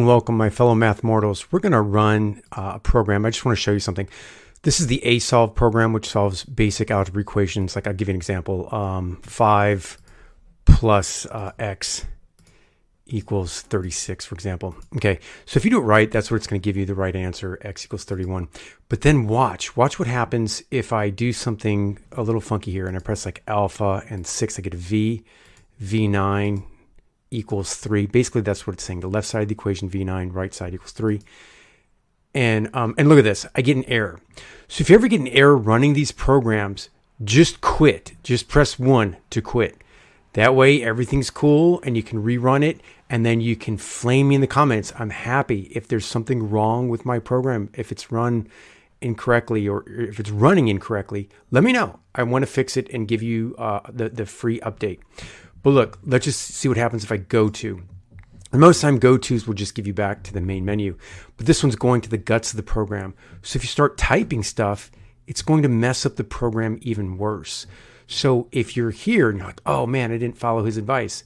And welcome, my fellow math mortals. We're going to run a program. I just want to show you something. This is the ASolve program, which solves basic algebra equations. Like, I'll give you an example. 5 plus x equals 36, for example. Okay, so if you do it right, that's what it's going to give you, the right answer, x equals 31. But then watch what happens if I do something a little funky here and I press like alpha and 6, I get a v, v9 equals 3. Basically, that's what it's saying. The left side of the equation, v9, right side equals 3. And look at this, I get an error. So if you ever get an error running these programs, just quit. Just press 1 to quit. That way, everything's cool and you can rerun it, and then you can flame me in the comments. I'm happy if there's something wrong with my program, if it's run incorrectly or if it's running incorrectly, let me know. I want to fix it and give you the free update. But look, let's just see what happens if I go to. And most time go-tos will just give you back to the main menu. But this one's going to the guts of the program. So if you start typing stuff, it's going to mess up the program even worse. So if you're here and you're like, oh man, I didn't follow his advice,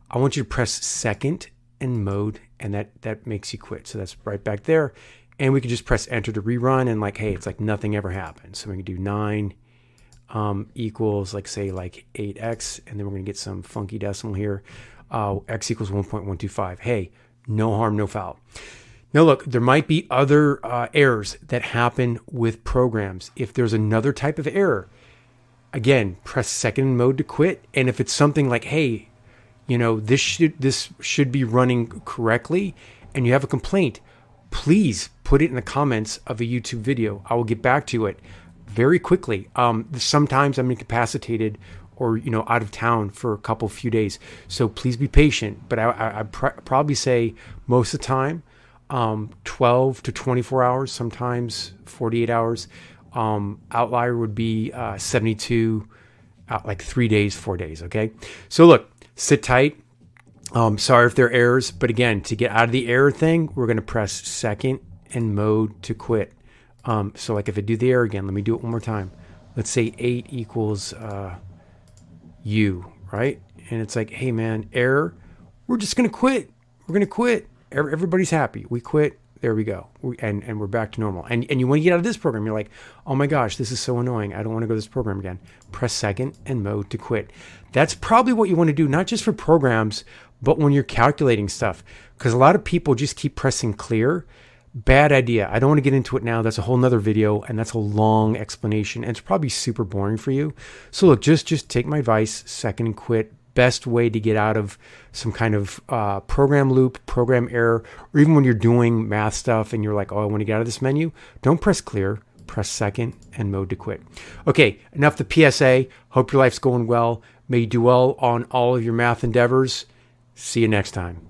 I want you to press second and mode, and that makes you quit. So that's right back there. And we can just press enter to rerun, and like, hey, it's like nothing ever happened. So we can do 9 equals like, say, like 8x, and then we're going to get some funky decimal here. X equals 1.125. Hey, no harm, no foul. Now look, there might be other errors that happen with programs. If there's another type of error, again, press second mode to quit. And if it's something like, hey, you know, this should be running correctly, and you have a complaint, please put it in the comments of a YouTube video. I will get back to it very quickly. Sometimes I'm incapacitated or, you know, out of town for a few days. So please be patient. But I'd probably say most of the time, 12 to 24 hours, sometimes 48 hours. Outlier would be 72, like 3 days, 4 days. Okay. So look, sit tight. Sorry if there are errors, but again, to get out of the error thing, we're going to press second and mode to quit. So like if I do the error again, let me do it one more time. Let's say 8 equals U, right? And it's like, hey man, error. We're just going to quit. We're going to quit. Everybody's happy. We quit. There we go. And we're back to normal. And you want to get out of this program. You're like, oh my gosh, this is so annoying. I don't want to go to this program again. Press second and mode to quit. That's probably what you want to do, not just for programs, but when you're calculating stuff. Because a lot of people just keep pressing clear. Bad idea. I don't want to get into it now. That's a whole nother video, and that's a long explanation, and it's probably super boring for you. So look, just take my advice, second and quit. Best way to get out of some kind of program loop, program error, or even when you're doing math stuff and you're like, oh, I want to get out of this menu, don't press clear, press second and mode to quit. Okay, enough the PSA. Hope your life's going well. May you do well on all of your math endeavors. See you next time.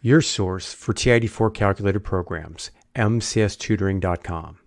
Your source for TI84 calculator programs, mcstutoring.com.